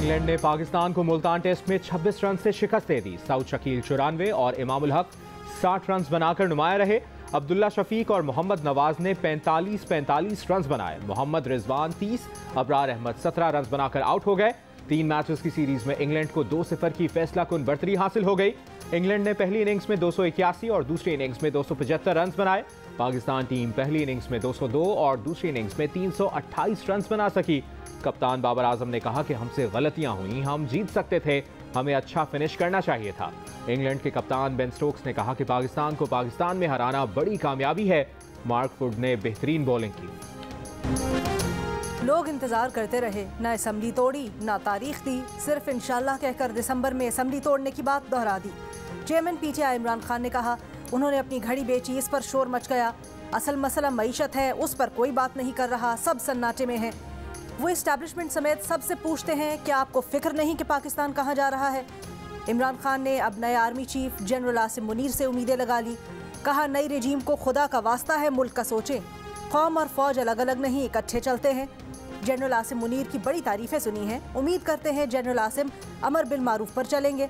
England ने पाकिस्तान को Multan test में 26 रन से शिकस्त दे दी। सऊद शकील 94 और इमामुल हक 60 रन बनाकर नुमाया रहे। अब्दुल्ला शफीक और मोहम्मद नवाज ने 45 रन बनाए। मोहम्मद रिजवान 30, अबरार अहमद 17 रन बनाकर आउट हो गए। 3 मैचेस की सीरीज में इंग्लैंड को 2-0 की फैसला कुन बढ़तरी हासिल हो गई। इंग्लैंड ने पहली इनिंग्स में 281 और दूसरी इनिंग्स में 275 रन बनाए। पाकिस्तान टीम पहली इनिंग्स में 202 और दूसरी इनिंग्स में 328 रन बना सकी। कप्तान बाबर आजम ने कहा कि हमसे गलतियां हुई, हम जीत सकते थे, हमें अच्छा फिनिश करना चाहिए था। इंग्लैंड के कप्तान बेन स्टोक्स ने कहा कि पाकिस्तान को पाकिस्तान में हराना बड़ी कामयाबी है। मार्क वुड ने बेहतरीन बॉलिंग की। लोग इंतजार करते रहे, न असम्बली तोड़ी न तारीख दी, सिर्फ इंशाल्लाह कहकर दिसंबर में असम्बली तोड़ने की बात दोहरा दी। चेयरमैन पीटीआई इमरान खान ने कहा उन्होंने अपनी घड़ी बेची, इस पर शोर मच गया। असल मसला मईशत है, उस पर कोई बात नहीं कर रहा, सब सन्नाटे में है। वो इस्टेब्लिशमेंट समेत सबसे पूछते हैं क्या आपको फिक्र नहीं कि पाकिस्तान कहाँ जा रहा है। इमरान खान ने अब नए army chief general Asim Munir से उम्मीदें लगा ली। कहा नई रजीम को खुदा का वास्ता है, मुल्क का सोचें, कौम और फौज अलग अलग नहीं इकट्ठे चलते हैं। जनरल आसिम मुनीर की बड़ी तारीफें सुनी हैं। उम्मीद करते हैं जनरल आसिम अमर बिल मारूफ पर चलेंगे।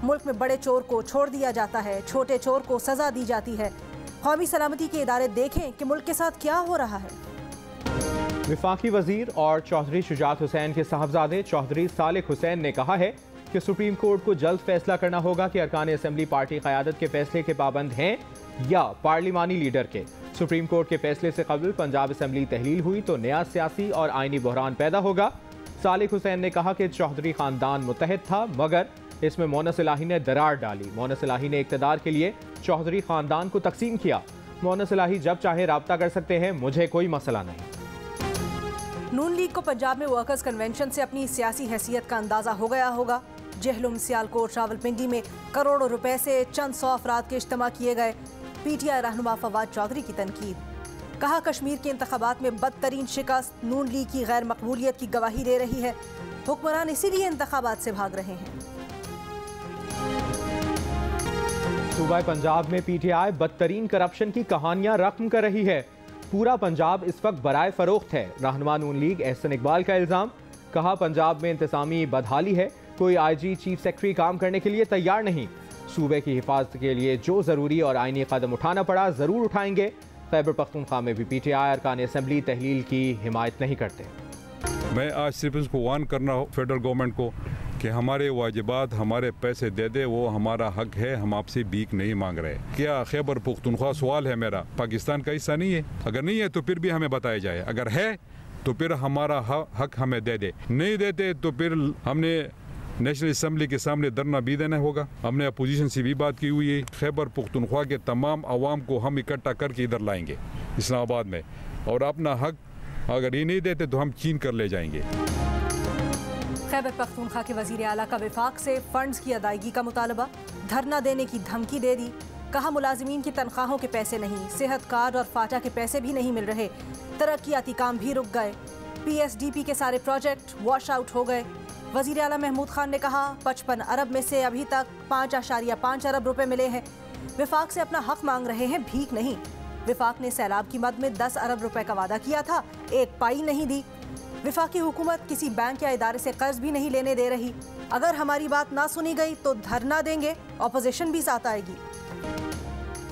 मुल्क में बड़े चोर को छोड़ दिया जाता है, छोटे चोर को सजा दी जाती है। कौमी सलामती के इदारे देखें कि मुल्क के साथ क्या हो रहा है। वफाकी वजीर और चौधरी शुजात हुसैन के साहबजादे चौधरी सालिक हुसैन ने कहा है कि सुप्रीम कोर्ट को जल्द फैसला करना होगा कि अरकान असम्बली पार्टी क़यादत के फैसले के पाबंद हैं या पार्लिमानी लीडर के। सुप्रीम कोर्ट के फैसले से कबल पंजाब असम्बली तहलील हुई तो नया सियासी और आइनी बहरान पैदा होगा। सालिक हुसैन ने कहा कि चौधरी खानदान मुत्तहिद था, मगर इसमें मोनस इलाही ने दरार डाली। मोनस इलाही ने इक़्तिदार के लिए चौधरी खानदान को तकसीम किया। मोनस इलाही जब चाहे राब्ता कर सकते हैं, मुझे कोई मसला नहीं। नून लीग को पंजाब में वर्कर्स कन्वेंशन से अपनी सियासी हैसियत का अंदाजा हो गया होगा। जहलुम, सियालकोट, रावलपिंडी में करोड़ों रुपए से चंद 100 अफराद के इज्तिमा किए गए। पीटीआई रहनुमा फवाद चौधरी की तनकीद। कहा कश्मीर के इंतखाबात में बदतरीन शिकस्त नून लीग की गैर मकबूलियत की गवाही दे रही है। हुक्मरान इसीलिए इंतखाबात से भाग रहे हैं। सूबा पंजाब में पीटीआई बदतरीन करप्शन की कहानियां रकम कर रही है। पूरा पंजाब इस वक्त बराए फरोख्त है। रहनुमा नून लीग एहसन इकबाल का इल्ज़ाम। कहा पंजाब में इंतजामी बदहाली है, कोई आईजी चीफ सेक्रेटरी काम करने के लिए तैयार नहीं। सूबे की हिफाजत के लिए जो ज़रूरी और आइनी कदम उठाना पड़ा ज़रूर उठाएंगे। खैबर पख्तूनख्वा में भी पीटीआई अरकान असम्बली तहलील की हिमायत नहीं करते। मैं आज सिर्फ इसको वार्न करना हो फेडरल गवर्नमेंट को कि हमारे वाजिबात, हमारे पैसे दे दे, वो हमारा हक है, हम आपसे भीख नहीं मांग रहे। क्या खैबर पुख्तूनख्वा सवाल है मेरा पाकिस्तान का हिस्सा नहीं है? अगर नहीं है तो फिर भी हमें बताया जाए, अगर है तो फिर हमारा हक हमें दे दे, नहीं देते तो फिर हमने नेशनल असम्बली के सामने धरना भी देना होगा। हमने अपोजिशन से भी बात की हुई है। खैबर पुख्तूनख्वा के तमाम अवाम को हम इकट्ठा करके इधर लाएंगे इस्लामाबाद में, और अपना हक अगर ये नहीं देते तो हम छीन कर ले जाएंगे। खैबर पख्तूनख्वा के वजीर आला का विफाक से फंड्स की अदायगी का मुतालबा। धरना देने की धमकी दे दी। कहा मुलाजिमीन की तनख्वाहों के पैसे नहीं, सेहत कार्ड और फाटा के पैसे भी नहीं मिल रहे, तरक्याती काम भी रुक गए। पीएसडीपी के सारे प्रोजेक्ट वॉश आउट हो गए। वजीर आला महमूद खान ने कहा 55 अरब में से अभी तक 5.5 अरब रुपए मिले हैं। विफाक से अपना हक मांग रहे हैं, भीख नहीं। विफाक ने सैलाब की मद में 10 अरब रुपए का वादा किया था, एक पाई नहीं दी। विफाकी हुकूमत किसी बैंक या इदारे से कर्ज भी नहीं लेने दे रही। अगर हमारी बात ना सुनी गई तो धरना देंगे, ऑपोजिशन भी साथ आएगी।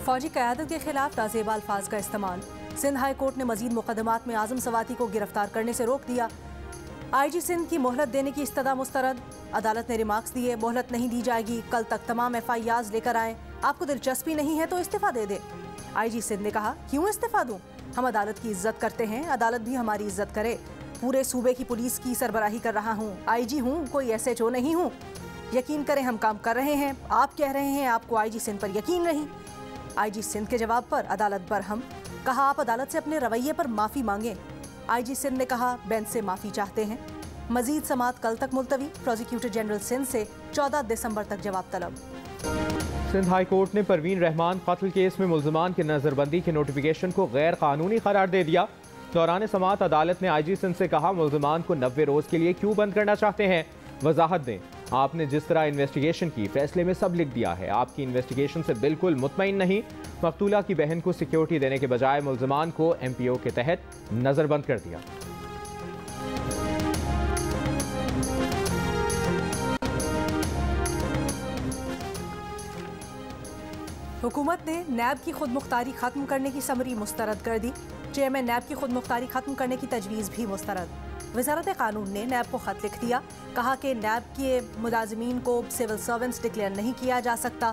फौजी क़यादत के खिलाफ नाज़ेब अल्फाज का इस्तेमाल। सिंध हाई कोर्ट ने मजीद मुकदमात में आजम सवाती को गिरफ्तार करने से रोक दिया। आईजी सिंध की मोहलत देने की इस्तदा मुस्तरद। अदालत ने रिमार्क्स दिए, मोहलत नहीं दी जाएगी, कल तक तमाम FIRs लेकर आएँ, आपको दिलचस्पी नहीं है तो इस्तीफा दे दे। आईजी सिंध ने कहा क्यों इस्तीफा दूं, हम अदालत की इज्जत करते हैं, अदालत भी हमारी इज्जत करे। पूरे सूबे की पुलिस की सरबराही कर रहा हूँ, IG हूँ, कोई SHO नहीं हूँ। यकीन करें हम काम कर रहे हैं, आप कह रहे हैं आपको IG सिंध पर यकीन नहीं। IG सिंध के जवाब पर अदालत बरहम। कहा आप अदालत से अपने रवैये पर माफ़ी मांगें। IG सिंध ने कहा बेंच से माफ़ी चाहते हैं। मजीद समात कल तक मुलतवी। प्रोसिक्यूटर जनरल सिंध से 14 दिसंबर तक जवाब तलब। सिंध हाई कोर्ट ने परवीन रहमान कत्ल केस में मुल्ज़िमान की नज़रबंदी के नोटिफिकेशन को गैर कानूनी करार दे दिया। दौरान समात अदालत ने IG सिंध से कहा मुल्ज़िमान को 90 रोज़ के लिए क्यों बंद करना चाहते हैं, वजाहत दें। आपने जिस तरह इन्वेस्टिगेशन की फैसले में सब लिख दिया है, आपकी इन्वेस्टिगेशन से बिल्कुल मुतमईन नहीं। मकतूला की बहन को सिक्योरिटी देने के बजाय मुल्ज़िमान को MPO के तहत नज़रबंद कर दिया। हुकूमत ने नैब की खुद मुख्तारी खत्म करने की समरी मुस्तरद कर दी। चेयरमैन नैब की खुद मुख्तारी खत्म करने की तजवीज़ भी मुस्तरद। वज़ारत कानून ने नैब को ख़त लिख दिया, कहा कि नैब के मुलाजमीन को सिविल सर्वेंट्स डिक्लेयर नहीं किया जा सकता।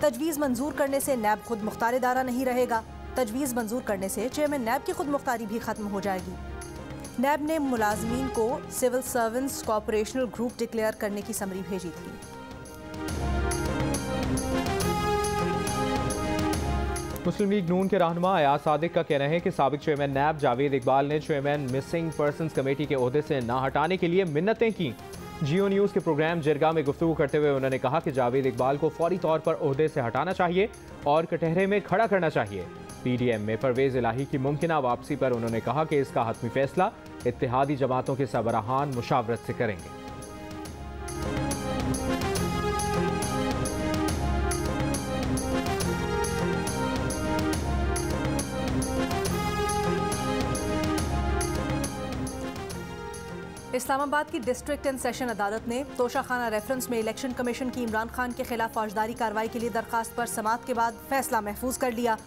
तजवीज़ मंजूर करने से नैब खुद मुख्तार इदारा नहीं रहेगा। तजवीज़ मंजूर करने से चेयरमैन नैब की खुद मुख्तारी भी ख़त्म हो जाएगी। नैब ने मुलाजमीन को सिविल सर्वेंट्स कॉपरेशनल ग्रुप डिक्लेयर करने की समरी भेजी थी। मुस्लिम लीग नून के रहनुमा अयाज सादिक का कहना है कि साबिक चेयरमैन नैब जावेद इकबाल ने चेयरमैन मिसिंग पर्सनस कमेटी के ओहदे से ना हटाने के लिए मिन्नतें की। जियो न्यूज़ के प्रोग्राम जिरगा में गुफ्तगू करते हुए उन्होंने कहा कि जावेद इकबाल को फौरी तौर पर ओहदे से हटाना चाहिए और कटहरे में खड़ा करना चाहिए। PDM में परवेज़ इलाही की मुमकिना वापसी पर उन्होंने कहा कि इसका हतमी फैसला इत्तेहादी जमातों के सरबराहान मुशावरत से करेंगे। इस्लामाबाद की डिस्ट्रिक्ट एंड सेशन अदालत ने तोशाखाना रेफरेंस में इलेक्शन कमीशन की इमरान खान के खिलाफ फौजदारी कार्रवाई के लिए दरखास्त पर समाअत के बाद फैसला महफूज कर लिया।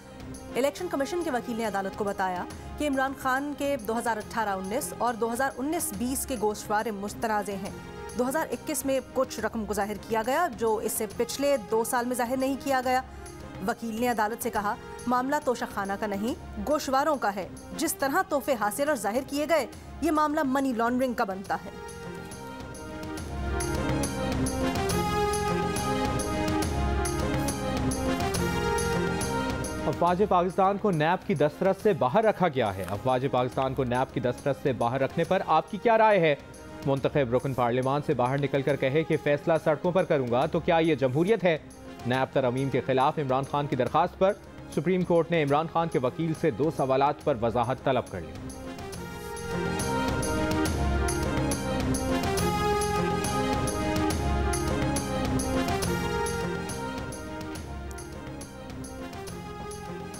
इलेक्शन कमीशन के वकील ने अदालत को बताया कि इमरान खान के 2018-19 और 2019-20 के गोश्तवारे मुस्तनाज़े हैं। 2021 में कुछ रकम को जाहिर किया गया जो इससे पिछले 2 साल में जाहिर नहीं किया गया। वकील ने अदालत से कहा, मामला तोशाखाना का नहीं, गोशवारों का है। जिस तरह तोहफे हासिल और जाहिर किए गए, ये मामला मनी लॉन्ड्रिंग का बनता है। अफवाज पाकिस्तान को नैब की दस्तरस से बाहर रखा गया है। अफवाज पाकिस्तान को नैब की दस्तरस से बाहर रखने पर आपकी क्या राय है? मुंतखब रुकन पार्लियामान से बाहर निकलकर कहे कि फैसला सड़कों पर करूंगा, तो क्या ये जमहूरियत है? नैब तरमीम के खिलाफ इमरान खान की दरखास्त पर सुप्रीम कोर्ट ने इमरान खान के वकील से 2 सवालात पर वजाहत तलब कर ली।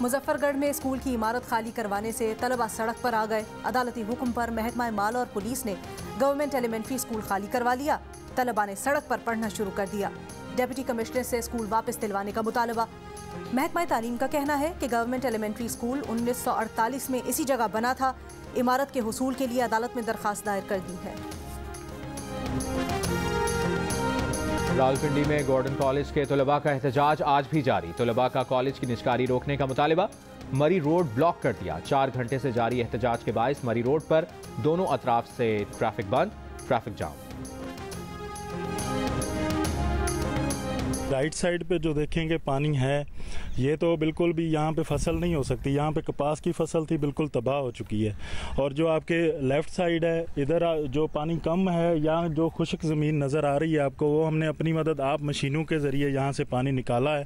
मुजफ्फरगढ़ में स्कूल की इमारत खाली करवाने से तलबा सड़क पर आ गए। अदालती हुक्म पर महकमा माल और पुलिस ने गवर्नमेंट एलिमेंट्री स्कूल खाली करवा लिया। तलबा ने सड़क पर पढ़ना शुरू कर दिया। डिप्टी कमिश्नर से स्कूल वापस दिलवाने का मुतालबा। महकमा तालीम का कहना है कि गवर्नमेंट एलिमेंट्री स्कूल 1948 में इसी जगह बना था। इमारत के हुसूल के लिए अदालत में दरखास्त दायर कर दी है। रावलपिंडी में गॉर्डन कॉलेज के तलबा का एहतजाज आज भी जारी। तलबा का कॉलेज की निजकारी रोकने का मुतालबा। मरी रोड ब्लॉक कर दिया। 4 घंटे से जारी एहतजाज के बायस मरी रोड पर दोनों अतराफ से ट्रैफिक बंद, ट्रैफिक जाम। राइट साइड पे जो देखेंगे पानी है, ये तो बिल्कुल भी यहाँ पे फसल नहीं हो सकती। यहाँ पे कपास की फसल थी, बिल्कुल तबाह हो चुकी है। और जो आपके लेफ़्ट साइड है, इधर जो पानी कम है या जो खुश्क ज़मीन नज़र आ रही है आपको, वो हमने अपनी मदद आप मशीनों के ज़रिए यहाँ से पानी निकाला है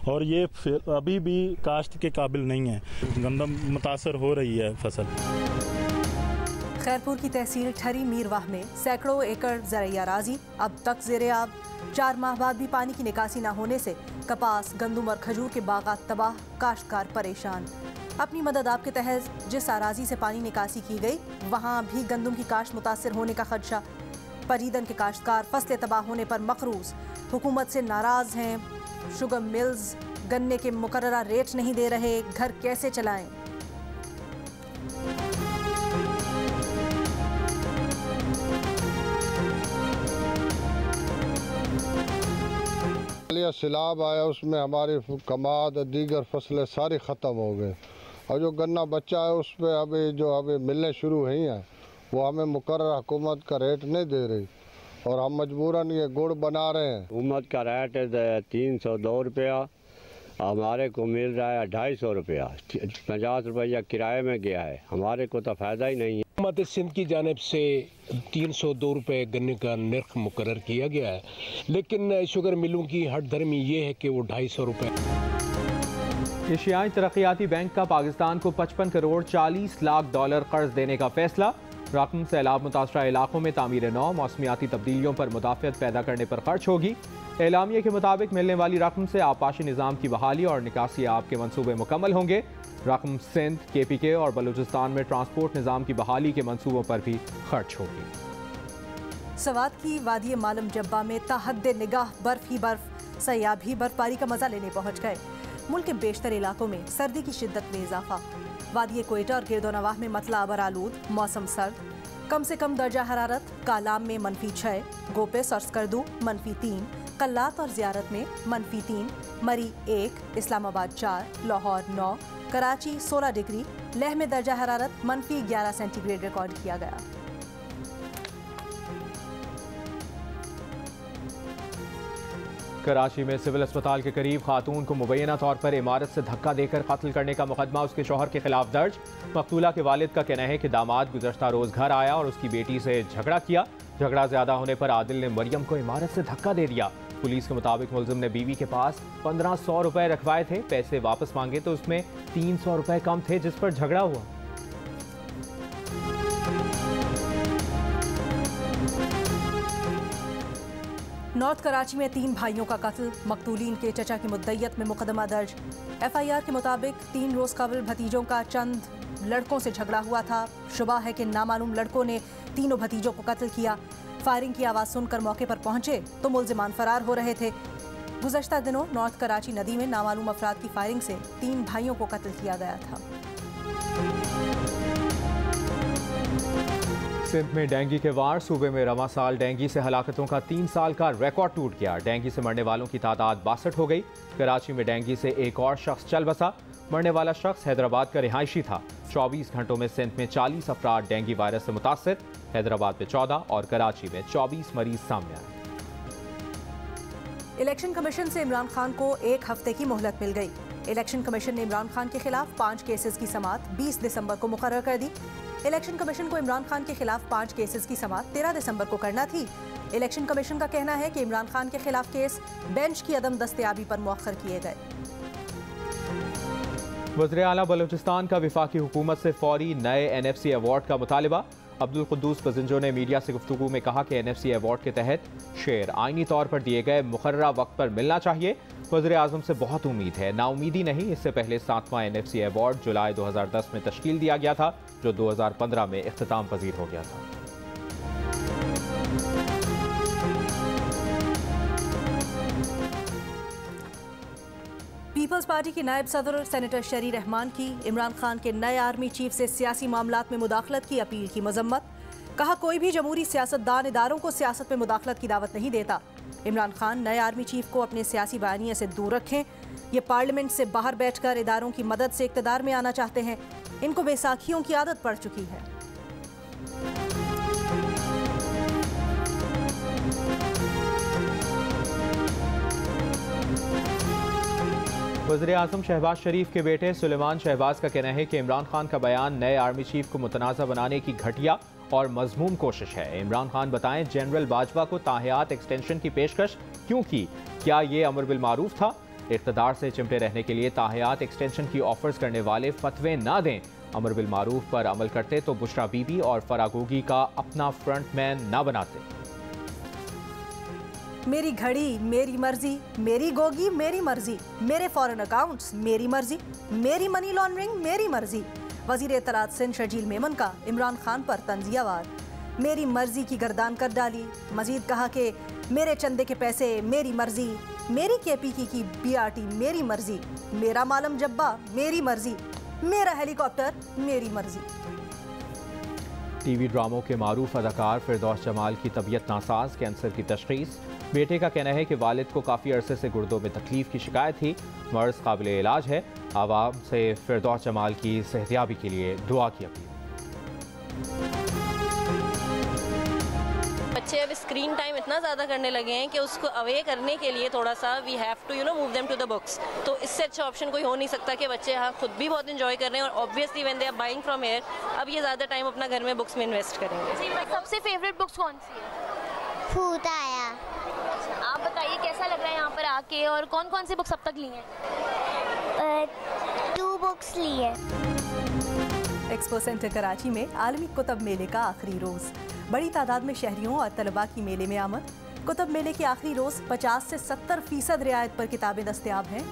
और ये अभी भी काश्त के काबिल नहीं है। गंदम मुतासर हो रही है फसल। खैरपुर की तहसील ठरी मीरवाह में सैकड़ों एकड़ ज़रई अराज़ी अब तक ज़ेरे आब। 4 माह बाद भी पानी की निकासी न होने से कपास, गंदम और खजूर के बागात तबाह, काश्तकार परेशान। अपनी मदद आपके तहत जिस अराजी से पानी निकासी की गई, वहाँ भी गंदम की काश्त मुतासर होने का खदशा। परीदन के काश्तकार फसलें तबाह होने पर मकरूज, हुकूमत से नाराज़ हैं। शुगर मिल्स गन्ने के मुकर्ररा रेट नहीं दे रहे, घर कैसे चलाएं? सैलाब आया, उसमें हमारी कमाद और दीगर फसलें सारी ख़त्म हो गई और जो गन्ना बच्चा है उस पर अभी मिलने शुरू हुई हैं, वो हमें मुकर्रर हुकूमत का रेट नहीं दे रही और हम मजबूरन ये गुड़ बना रहे हैं। हुकूमत का रेट है 302 रुपया, हमारे को मिल रहा है 250 रुपया। 50 रुपया किराए में गया है, हमारे को तो फ़ायदा ही नहीं है। हुकूमत सिंध की जानिब से 302 रुपये गन्ने का नर्ख मुकर्रर किया गया है, लेकिन शुगर मिलों की हट धर्मी ये है कि वो 250 रुपये। एशियाई तरक्याती बैंक का पाकिस्तान को 55 करोड़ 40 लाख डॉलर कर्ज देने का फैसला। रकम सैलाब मुतासरा इलाकों में तामीर नौ, मौसमियाती तब्दीलियों पर मुदाफ़ियत पैदा करने पर खर्च होगी। एलामिया के मुताबिक मिलने वाली रकम से आपाशी निज़ाम की बहाली और निकासी आब के मनसूबे मुकम्मल होंगे। रकम सिंध, KPK और बलूचिस्तान में ट्रांसपोर्ट निज़ाम की बहाली के मनसूबों पर भी खर्च होगी। सवात की वादी मालम जब्बा में ताहद्दे निगाह बर्फ ही बर्फ, सयाह भी बर्फबारी का मजा लेने पहुंच गए। मुल्क के बेशतर इलाकों में सर्दी की शिद्दत में इजाफा। वादी क्वेटा और गिरदोनवाह में मतला अबर आलूद, मौसम सर्द। कम से कम दर्जा हरारत कालाम में -6, गोपेस और स्कर्दू -3, कल्लात और ज़ियारत में -3, मरी 1, इस्लामाबाद 4, लाहौर 9, कराची 16 डिग्री, लेह में दर्जा हरारत -11 सेंटीग्रेड रिकॉर्ड किया गया। कराची में सिविल अस्पताल के करीब खातून को मुबैना तौर पर इमारत से धक्का देकर कत्ल करने का मुकदमा उसके शौहर के खिलाफ दर्ज। मकतूला के वालिद का कहना है कि दामाद गुज़श्ता रोज़ घर आया और उसकी बेटी से झगड़ा किया। झगड़ा ज्यादा होने पर आदिल ने मरियम को इमारत से धक्का दे दिया। पुलिस के मुताबिक मुलजिम ने बीवी के पास 1500 रुपए रखवाए थे। पैसे वापस मांगे तो उसमें 300 रुपए कम थे, जिस पर झगड़ा हुआ। नॉर्थ कराची में 3 भाइयों का कत्ल, मकतूलीन के चचा की मुद्दइयत में मुकदमा दर्ज। FIR के मुताबिक 3 रोज़ कबल भतीजों का चंद लड़कों से झगड़ा हुआ था। शुबा है कि नामालूम लड़कों ने तीनों भतीजों को कत्ल किया। फायरिंग की आवाज़ सुनकर मौके पर पहुंचे तो मुल्जिमान फरार हो रहे थे। गुज़श्ता दिनों नॉर्थ कराची नदी में नामालूम अफराद की फायरिंग से 3 भाइयों को कत्ल किया गया था। सिंध में डेंगू के वार, सूबे में रवां साल डेंगू से हलाकतों का 3 साल का रिकॉर्ड टूट गया। डेंगू से मरने वालों की तादाद 62 हो गई। कराची में डेंगू से एक और शख्स चल बसा। मरने वाला शख्स हैदराबाद का रिहायशी था। 24 घंटों में सिंध में 40 अफराद डेंगू वायरस से मुतासर। हैदराबाद में 14 और कराची में 24 मरीज सामने आए। इलेक्शन कमीशन से इमरान खान को 1 हफ्ते की मोहलत मिल गई। इलेक्शन कमीशन ने इमरान खान के खिलाफ 5 केसेस की समाअत 20 दिसंबर को मुकर्रर कर दी। इलेक्शन कमीशन को इमरान खान के खिलाफ 5 केसेस की समाअत 13 दिसंबर को करना थी। इलेक्शन कमीशन का कहना है कि इमरान खान के खिलाफ केस बेंच की अदम दस्तयाबी पर मुअख्खर किए गए। वज़ीर आला बलूचिस्तान का वफाकी हुकूमत से फौरी नए NFC अवार्ड का मुतालबा। अब्दुल कुद्दूस पजिंजो ने मीडिया से गुफ्तगू में कहा कि NFC अवार्ड के तहत शेयर आईनी तौर पर दिए गए मुकर्ररा वक्त पर मिलना चाहिए। वज़ीर आज़म से बहुत उम्मीद है, नाउमीदी नहीं। इससे पहले 7वां NFC अवार्ड जुलाई 2010 में तश्कील दिया गया था, जो 2015 में इख्तिताम पजीर हो गया था। पीपल्स पार्टी की नायब सदर सेनेटर शरी रहमान की इमरान खान के नए आर्मी चीफ से सियासी मामलात में मुदाखलत की अपील की मजम्मत। कहा, कोई भी जमहूरी सियासतदान इदारों को सियासत में मुदाखलत की दावत नहीं देता। इमरान खान नए आर्मी चीफ को अपने सियासी बयानिए से दूर रखें। ये पार्लियामेंट से बाहर बैठकर इदारों की मदद से इक़्तिदार में आना चाहते हैं। इनको बैसाखियों की आदत पड़ चुकी है। वज़ीर आज़म शहबाज शरीफ के बेटे सुलेमान शहबाज का कहना है कि इमरान खान का बयान नए आर्मी चीफ को मुतनाज़ा बनाने की घटिया और मज़मूम कोशिश है। इमरान खान बताएं, जनरल बाजवा को ताहियात एक्सटेंशन की पेशकश क्यों की? क्या ये अमर बिल मारूफ था? इक़्तिदार से चिमटे रहने के लिए ताहियात एक्सटेंशन की ऑफर्स करने वाले फतवे ना दें। अमर बिल मारूफ पर अमल करते तो बुशरा बीबी और फरागोगी का अपना फ्रंटमैन ना बनाते। मेरी घड़ी मेरी मर्जी, मेरी गोगी मेरी मर्जी, मेरे फॉरेन अकाउंट्स मेरी मर्जी, मेरी मनी लॉन्ड्रिंग मेरी मर्जी। वजीर इत्तलात सिंध शर्जील मेमन का इमरान खान पर तंजियावार, मेरी मर्जी की गर्दान कर डाली। मजीद कहा कि मेरे चंदे के पैसे मेरी मर्जी, मेरी KPK की BRT मेरी मर्जी, मेरा मालम जब्बा मेरी मर्जी, मेरा हेलीकॉप्टर मेरी मर्जी। TV ड्रामों के मारूफ अदाकार फिरदौस जमाल की तबीयत नासाज, कैंसर की तशखीस। बेटे का कहना है कि वालिद को काफ़ी अरसे से गुर्दों में तकलीफ की शिकायत थी। मर्ज काबिल इलाज है। आवाम से फिरदौस जमाल की सेहतियाबी के लिए दुआ की अपील। बच्चे अब स्क्रीन टाइम इतना ज़्यादा करने लगे हैं कि उसको अवे करने के लिए थोड़ा सा we have to move them to the books. तो इससे अच्छा ऑप्शन कोई हो नहीं सकता कि बच्चे यहाँ खुद भी बहुत इंजॉय कर रहे हैं और obviously when they are buying from here, अब ये ज़्यादा टाइम अपना घर में बुक्स में इन्वेस्ट करेंगे। सबसे फेवरेट बुक्स कौन सी है? भूत आया। आप बताइए कैसा लग रहा है यहाँ पर आके, और कौन कौन सी बुक्स अब तक ली हैं? 2 बुक्स ली है। एक्सपो सेंटर कराची में आलमी कुतब मेले का आखिरी रोज। बड़ी तादाद में शहरियों और तलबा की मेले में आमद। कुतब मेले के आखिरी रोज 50 से 70% रियायत पर किताबें दस्तयाब हैं।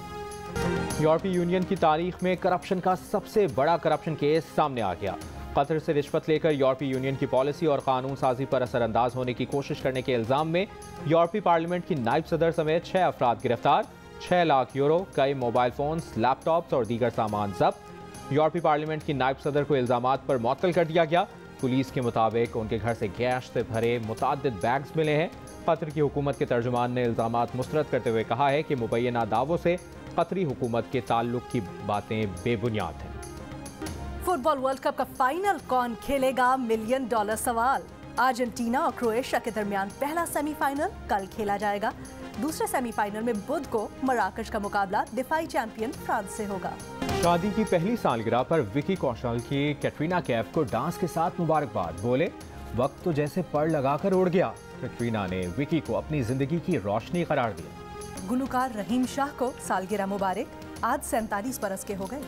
यूरोपीय यूनियन की तारीख में करप्शन का सबसे बड़ा करप्शन केस सामने आ गया। कतर से रिश्वत लेकर यूरोपीय यूनियन की पॉलिसी और कानून साजी पर असरअंदाज होने की कोशिश करने के इल्जाम में यूरोपीय पार्लियामेंट की नायब सदर समेत 6 अफराद गिरफ्तार। 6 लाख यूरो, कई मोबाइल फोन्स, लैपटॉप्स और दीगर सामान जब्त। यूरोपीय पार्लियामेंट की नायब सदर को इल्जामात पर मुअत्तल कर दिया गया। पुलिस के मुताबिक उनके घर से गैस से भरे मुताद्दिद बैग्स मिले हैं। कतर की हुकूमत के तर्जुमान ने इल्जामात मुस्तरद करते हुए कहा है कि मुबैना दावों से कतरी हुकूमत के ताल्लुक की बातें बेबुनियाद हैं। फुटबॉल वर्ल्ड कप का फाइनल कौन खेलेगा, $1 मिलियन सवाल। अर्जेंटीना और क्रोएशिया के दरमियान पहला सेमीफाइनल कल खेला जाएगा। दूसरे सेमीफाइनल में बुध को मराकश का मुकाबला दिफाई चैंपियन फ्रांस से होगा। शादी की पहली सालगिरह पर विकी कौशल की कैटरीना कैफ को डांस के साथ मुबारकबाद। बोले, वक्त तो जैसे पड़ लगाकर उड़ गया। कैटरीना ने विकी को अपनी जिंदगी की रोशनी करार दिया। गुलकार रहीम शाह को सालगिरह मुबारक, आज 47 बरस के हो गए।